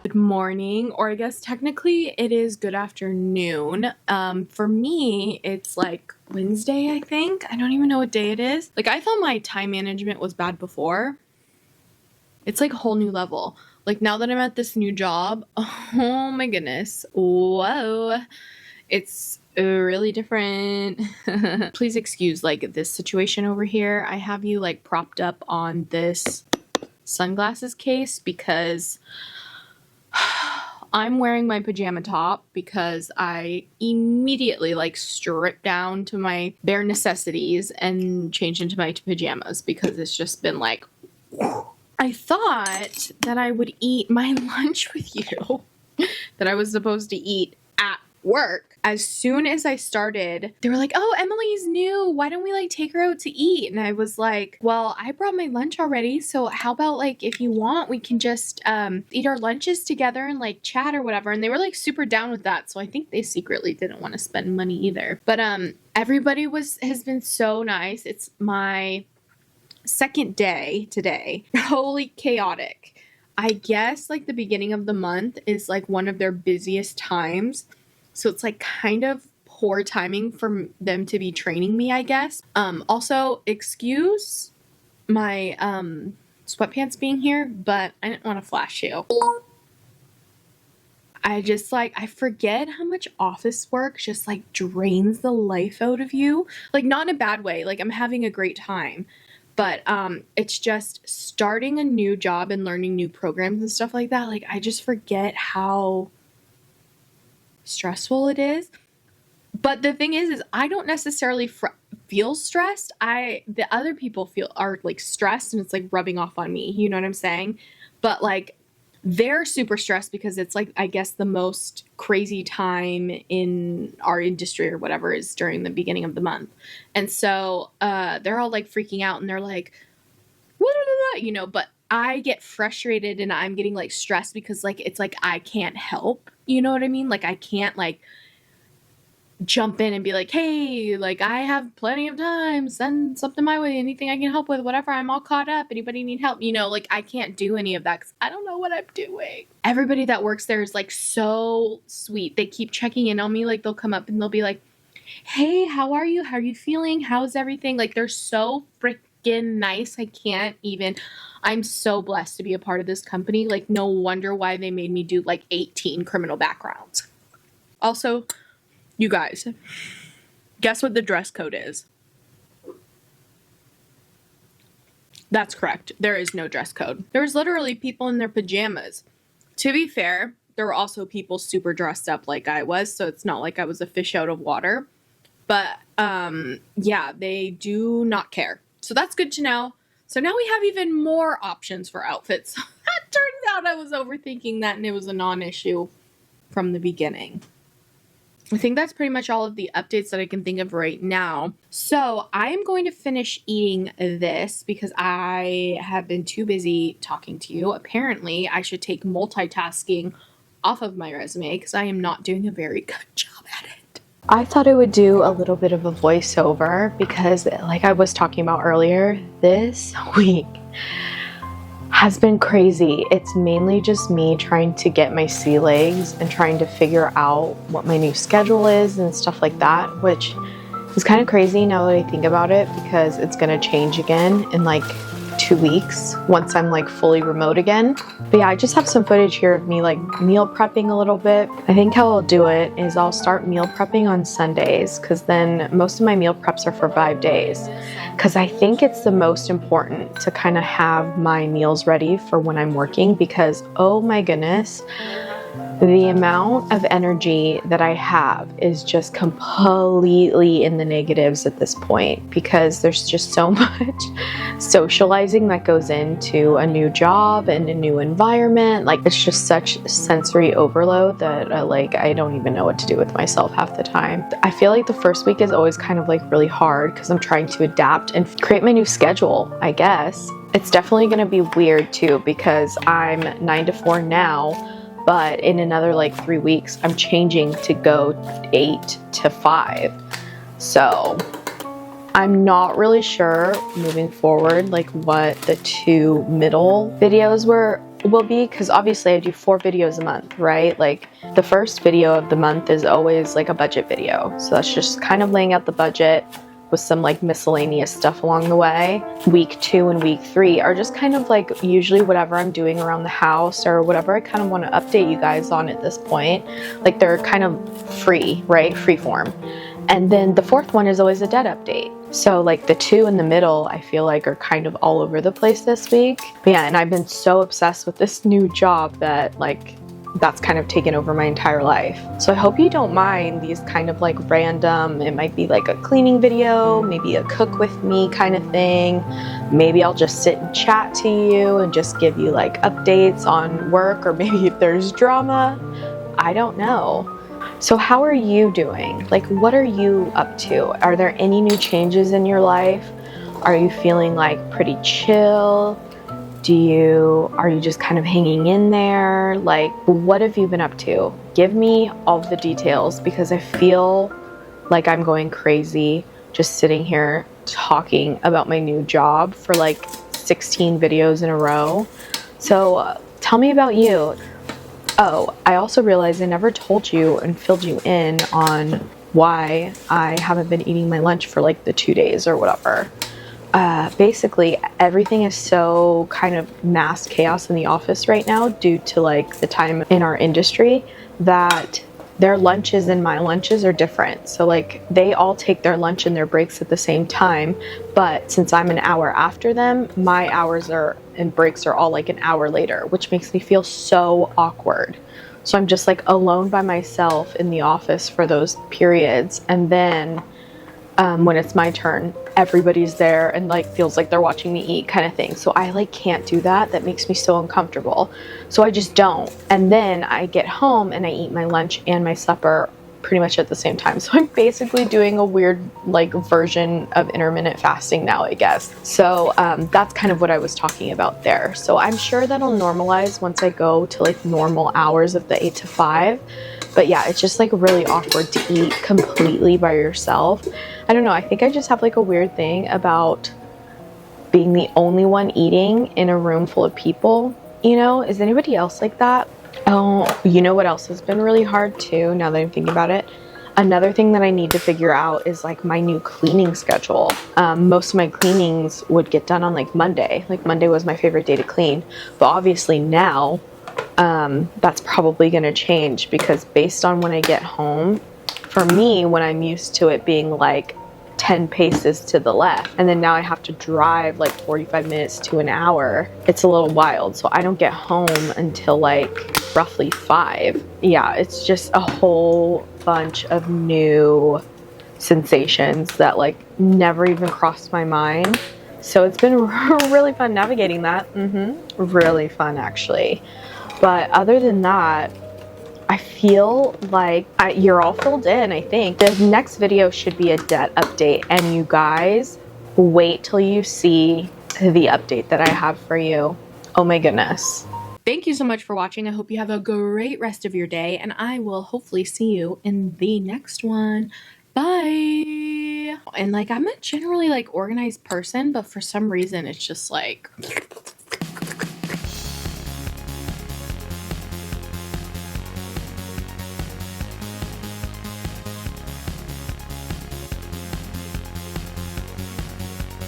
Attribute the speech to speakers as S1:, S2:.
S1: Good morning, or I guess technically it is good afternoon. For me, it's like Wednesday, I think. I don't even know what day it is. Like, I thought my time management was bad before. It's like a whole new level. Like, now that I'm at this new job, oh my goodness. Whoa. It's really different. Please excuse, like, this situation over here. I have you, like, propped up on this sunglasses case because I'm wearing my pajama top because I immediately like stripped down to my bare necessities and changed into my pajamas because it's just been like, I thought that I would eat my lunch with you that I was supposed to eat at work. As soon as I started, they were like, oh, Emily's new. Why don't we like take her out to eat? And I was like, well, I brought my lunch already. So how about like, if you want, we can just eat our lunches together and like chat or whatever. And they were like super down with that. So I think they secretly didn't want to spend money either. But everybody has been so nice. It's my second day today. Totally chaotic. I guess like the beginning of the month is like one of their busiest times. So it's like kind of poor timing for them to be training me, I guess. Also, excuse my sweatpants being here, but I didn't want to flash you. I just like, I forget how much office work just like drains the life out of you. Like, not in a bad way. Like, I'm having a great time. But it's just starting a new job and learning new programs and stuff like that. Like, I just forget how stressful it is. But the thing is I don't necessarily feel stressed. The other people are like stressed and it's like rubbing off on me. You know what I'm saying? But like, they're super stressed because it's like, I guess the most crazy time in our industry or whatever is during the beginning of the month. And so they're all like freaking out and they're like, you know, but I get frustrated and I'm getting like stressed because like, it's like, I can't help, you know what I mean? Like, I can't like jump in and be like, hey, like, I have plenty of time, send something my way, anything I can help with, whatever, I'm all caught up, anybody need help, you know, like, I can't do any of that because I don't know what I'm doing. Everybody that works there is like so sweet. They keep checking in on me. Like, they'll come up and they'll be like, hey, how are you feeling, how's everything? Like, they're so freaking nice. I can't even. I'm so blessed to be a part of this company. Like, no wonder why they made me do like 18 criminal backgrounds. Also, you guys, guess what the dress code is? That's correct. There is no dress code. There's literally people in their pajamas. To be fair, there were also people super dressed up like I was, so it's not like I was a fish out of water. But yeah, they do not care. So that's good to know. So now we have even more options for outfits. It turns out I was overthinking that and it was a non-issue from the beginning. I think that's pretty much all of the updates that I can think of right now. So I am going to finish eating this because I have been too busy talking to you. Apparently, I should take multitasking off of my resume because I am not doing a very good job at it. I thought I would do a little bit of a voiceover because, like I was talking about earlier, this week has been crazy. It's mainly just me trying to get my sea legs and trying to figure out what my new schedule is and stuff like that, which is kind of crazy now that I think about it because it's gonna change again in like 2 weeks once I'm like fully remote again. But yeah, I just have some footage here of me like meal prepping a little bit. I think how I'll do it is I'll start meal prepping on Sundays because then most of my meal preps are for 5 days. Because I think it's the most important to kind of have my meals ready for when I'm working because, oh my goodness, the amount of energy that I have is just completely in the negatives at this point because there's just so much socializing that goes into a new job and a new environment. Like, it's just such sensory overload that like I don't even know what to do with myself half the time. I feel like the first week is always kind of like really hard because I'm trying to adapt and create my new schedule, I guess. It's definitely going to be weird too because I'm 9 to 4 now. But in another like 3 weeks, I'm changing to go 8 to 5. So I'm not really sure moving forward, like what the 2 middle videos were will be, because obviously I do 4 videos a month, right? Like the first video of the month is always like a budget video. So that's just kind of laying out the budget with some like miscellaneous stuff along the way. Week 2 and week 3 are just kind of like usually whatever I'm doing around the house or whatever I kind of want to update you guys on at this point. Like they're kind of free, right? Free form. And then the 4th one is always a dead update. So like the 2 in the middle, I feel like are kind of all over the place this week. But yeah, and I've been so obsessed with this new job that like that's kind of taken over my entire life. So I hope you don't mind these kind of like random, it might be like a cleaning video, maybe a cook with me kind of thing. Maybe I'll just sit and chat to you and just give you like updates on work, or maybe if there's drama, I don't know. So how are you doing? Like, what are you up to? Are there any new changes in your life? Are you feeling like pretty chill? Are you just kind of hanging in there? Like, what have you been up to? Give me all the details, because I feel like I'm going crazy just sitting here talking about my new job for like 16 videos in a row. So tell me about you. Oh, I also realized I never told you and filled you in on why I haven't been eating my lunch for like the 2 days or whatever. Basically everything is so kind of mass chaos in the office right now due to like the time in our industry that their lunches and my lunches are different. So like they all take their lunch and their breaks at the same time, but since I'm an hour after them, my hours and breaks are all like an hour later, which makes me feel so awkward. So I'm just like alone by myself in the office for those periods, and then when it's my turn, everybody's there and like feels like they're watching me eat kind of thing. So I like can't do that. That makes me so uncomfortable. So I just don't. And then I get home and I eat my lunch and my supper pretty much at the same time. So I'm basically doing a weird like version of intermittent fasting now, I guess. So that's kind of what I was talking about there. So I'm sure that'll normalize once I go to like normal hours of the 8 to 5. But yeah, it's just like really awkward to eat completely by yourself. I don't know, I think I just have like a weird thing about being the only one eating in a room full of people. You know, is anybody else like that? Oh, you know what else has been really hard too, now that I'm thinking about it? Another thing that I need to figure out is like my new cleaning schedule. Most of my cleanings would get done on like Monday. Like Monday was my favorite day to clean. But obviously now, that's probably going to change, because based on when I get home, for me, when I'm used to it being like 10 paces to the left, and then now I have to drive like 45 minutes to an hour, it's a little wild. So I don't get home until like roughly 5. Yeah, it's just a whole bunch of new sensations that like never even crossed my mind. So it's been really fun navigating that. Really fun, actually. But other than that, I feel like you're all filled in, I think. The next video should be a debt update, and you guys, wait till you see the update that I have for you. Oh my goodness. Thank you so much for watching. I hope you have a great rest of your day, and I will hopefully see you in the next one. Bye! And like, I'm a generally like organized person, but for some reason it's just like